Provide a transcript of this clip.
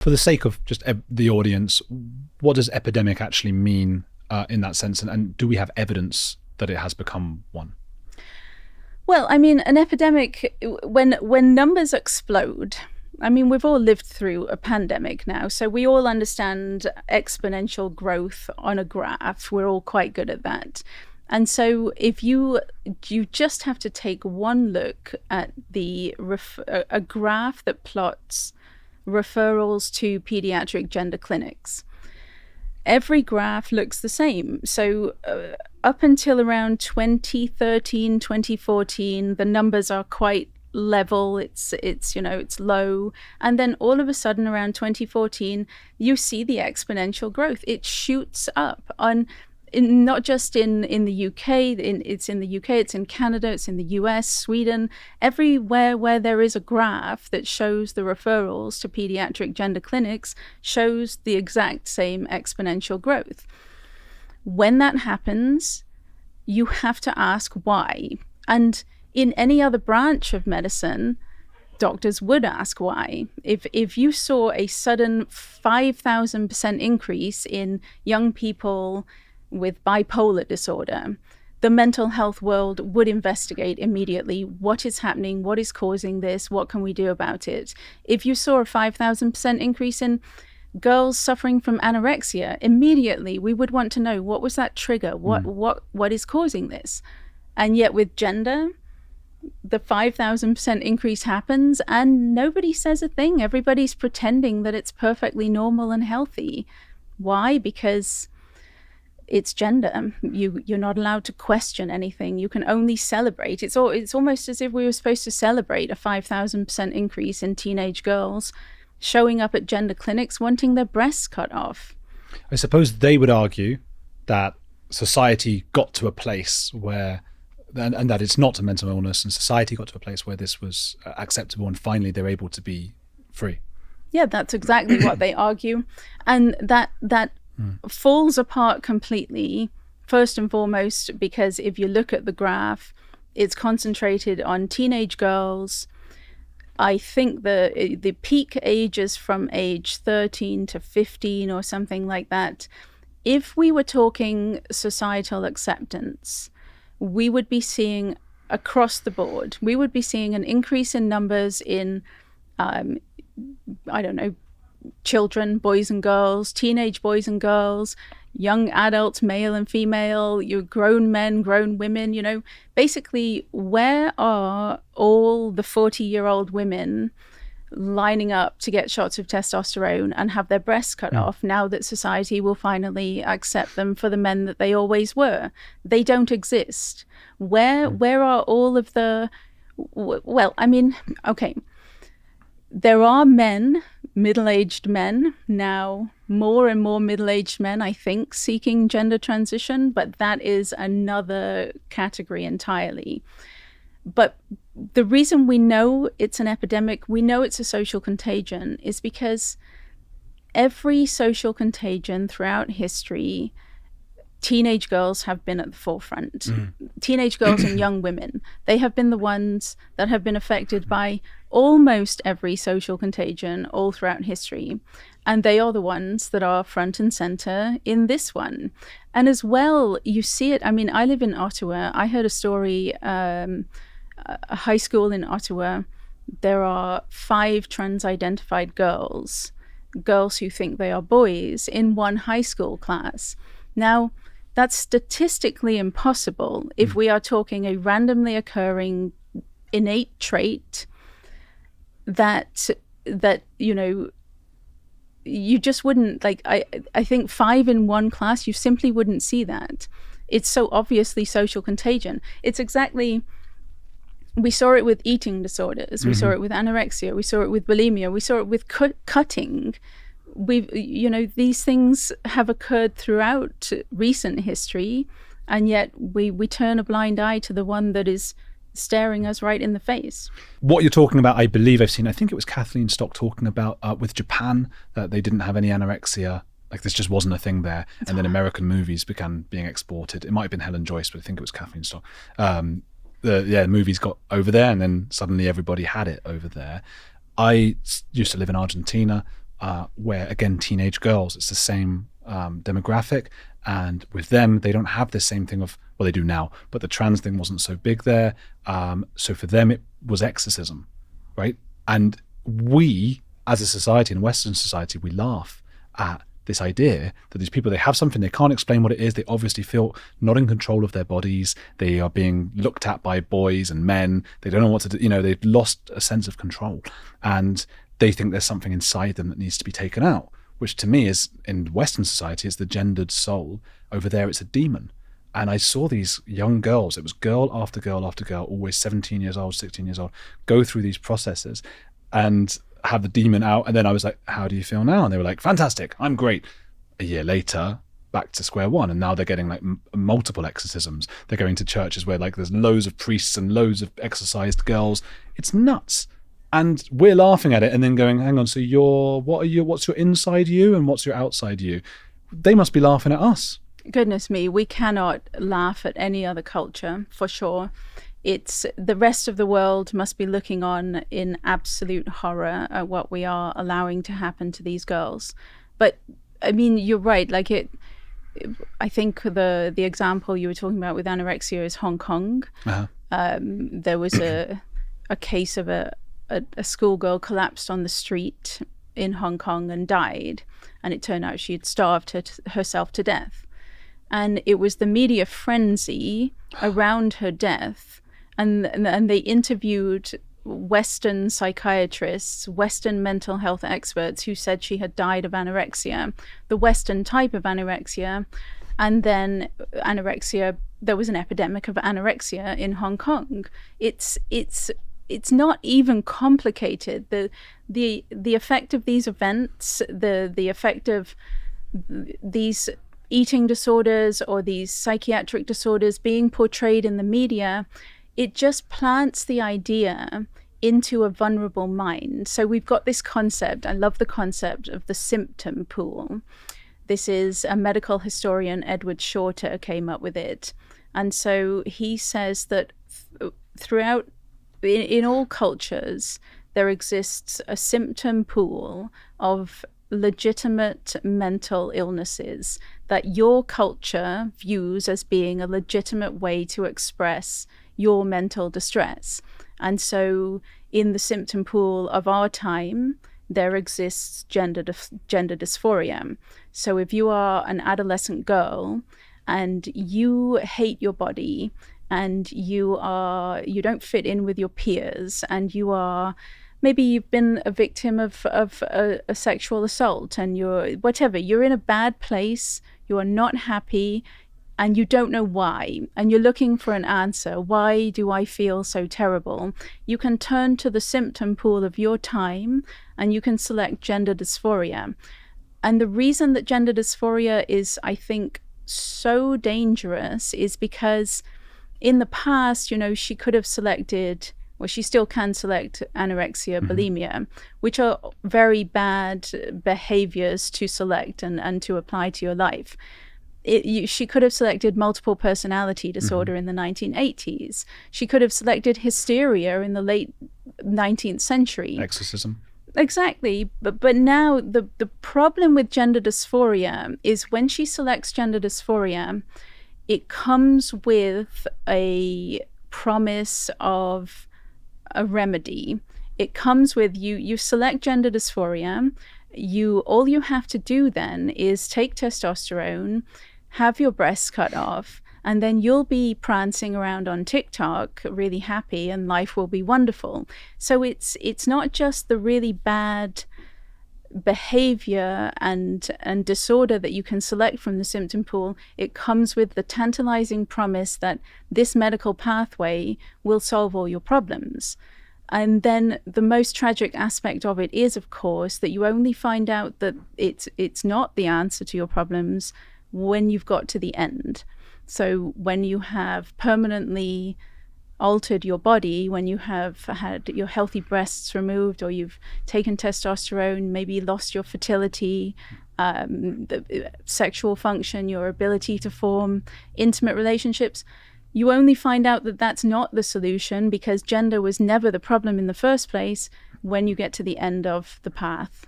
For the sake of just the audience, what does epidemic actually mean in that sense? And do we have evidence that it has become one? Well, I mean, an epidemic, when numbers explode, I mean, we've all lived through a pandemic now, so we all understand exponential growth on a graph. We're all quite good at that. And so if you just have to take one look at a graph that plots referrals to pediatric gender clinics. Every graph looks the same. So up until around 2013, 2014, the numbers are quite level. It's low. And then all of a sudden around 2014, you see the exponential growth. It shoots up not just in the UK, it's in the UK, it's in Canada, it's in the US, Sweden, everywhere where there is a graph that shows the referrals to pediatric gender clinics shows the exact same exponential growth. When that happens, you have to ask why. And in any other branch of medicine, doctors would ask why. If you saw a sudden 5,000% increase in young people with bipolar disorder, the mental health world would investigate immediately what is happening, what is causing this, what can we do about it. If you saw a 5,000% increase in girls suffering from anorexia, immediately we would want to know what was that trigger, what is causing this. And yet with gender, the 5,000% increase happens and nobody says a thing. Everybody's pretending that it's perfectly normal and healthy. Why? Because it's gender. You're not allowed to question anything. You can only celebrate. It's almost as if we were supposed to celebrate a 5,000% increase in teenage girls showing up at gender clinics wanting their breasts cut off. I suppose they would argue that society got to a place where, and that it's not a mental illness, and society got to a place where this was acceptable, and finally they're able to be free. Yeah, that's exactly what they argue. And that falls apart completely, first and foremost, because if you look at the graph, it's concentrated on teenage girls. I think the peak age is from age 13 to 15 or something like that. If we were talking societal acceptance, we would be seeing across the board, we would be seeing an increase in numbers in, children, boys and girls, teenage boys and girls, young adults, male and female, your grown men, grown women, basically where are all the 40-year-old women lining up to get shots of testosterone and have their breasts cut off now that society will finally accept them for the men that they always were? They don't exist. Where are all of the, there are men, middle-aged men now, more and more middle-aged men, I think, seeking gender transition, but that is another category entirely. But the reason we know it's an epidemic, we know it's a social contagion, is because every social contagion throughout history, teenage girls have been at the forefront. Teenage girls and young women, they have been the ones that have been affected by almost every social contagion all throughout history. And they are the ones that are front and center in this one. And as well, you see it. I mean, I live in Ottawa. I heard a story, a high school in Ottawa. There are 5 trans-identified girls who think they are boys in one high school class. Now, that's statistically impossible if we are talking a randomly occurring innate trait that you just wouldn't, I think 5 in one class, you simply wouldn't see that. It's so obviously social contagion. It's exactly, we saw it with eating disorders, we saw it with anorexia, we saw it with bulimia, we saw it with cutting. These things have occurred throughout recent history, and yet we turn a blind eye to the one that is staring us right in the face. What you're talking about, I believe I've seen, I think it was Kathleen Stock talking about with Japan, that they didn't have any anorexia, like this just wasn't a thing there. And then American movies began being exported. It might have been Helen Joyce, but I think it was Kathleen Stock. The movies got over there and then suddenly everybody had it over there. I used to live in Argentina. where, again, teenage girls, it's the same demographic. And with them, they don't have the same thing of, well, they do now, but the trans thing wasn't so big there. So for them, it was exorcism, right? And we, as a society, in Western society, we laugh at this idea that these people, they have something, they can't explain what it is. They obviously feel not in control of their bodies. They are being looked at by boys and men. They don't know what to do. They've lost a sense of control. And they think there's something inside them that needs to be taken out, which to me is, in Western society, is the gendered soul. Over there, it's a demon. And I saw these young girls, it was girl after girl after girl, always 17 years old, 16 years old, go through these processes and have the demon out. And then I was like, how do you feel now? And they were like, fantastic, I'm great. A year later, back to square one. And now they're getting like multiple exorcisms. They're going to churches where like there's loads of priests and loads of exorcised girls. It's nuts. And we're laughing at it and then going, hang on, so what's your inside you and what's your outside you? They must be laughing at us. Goodness me, we cannot laugh at any other culture, for sure. It's the rest of the world must be looking on in absolute horror at what we are allowing to happen to these girls. But I mean, you're right. Like I think the example you were talking about with anorexia is Hong Kong. Uh-huh. There was a case of a schoolgirl collapsed on the street in Hong Kong and died, and it turned out she had starved herself to death. And it was the media frenzy around her death, and they interviewed Western psychiatrists, Western mental health experts who said she had died of anorexia, the Western type of anorexia. And then anorexia, there was an epidemic of anorexia in Hong Kong. It's not even complicated. The effect of these events, the effect of these eating disorders or these psychiatric disorders being portrayed in the media, it just plants the idea into a vulnerable mind. So we've got this concept, I love the concept of the symptom pool. This is a medical historian, Edward Shorter, came up with it. And so he says that throughout, in all cultures, there exists a symptom pool of legitimate mental illnesses that your culture views as being a legitimate way to express your mental distress. And so in the symptom pool of our time, there exists gender dysphoria. So if you are an adolescent girl and you hate your body and you don't fit in with your peers, and maybe you've been a victim of a sexual assault, and you're in a bad place, you are not happy, and you don't know why, and you're looking for an answer. Why do I feel so terrible? You can turn to the symptom pool of your time and you can select gender dysphoria. And the reason that gender dysphoria is, I think, so dangerous is because in the past, she could have selected, well, she still can select anorexia, bulimia, which are very bad behaviors to select and to apply to your life. She could have selected multiple personality disorder in the 1980s. She could have selected hysteria in the late 19th century. Exorcism. Exactly. But now the problem with gender dysphoria is when she selects gender dysphoria, it comes with a promise of a remedy. It comes with you select gender dysphoria. All you have to do then is take testosterone, have your breasts cut off, and then you'll be prancing around on TikTok really happy and life will be wonderful. So it's not just the really bad behavior and disorder that you can select from the symptom pool. It comes with the tantalizing promise that this medical pathway will solve all your problems. And then the most tragic aspect of it is, of course, that you only find out that it's not the answer to your problems when you've got to the end. So when you have permanently altered your body, when you have had your healthy breasts removed, or you've taken testosterone, maybe lost your fertility, the sexual function, your ability to form intimate relationships, you only find out that that's not the solution, because gender was never the problem in the first place when you get to the end of the path.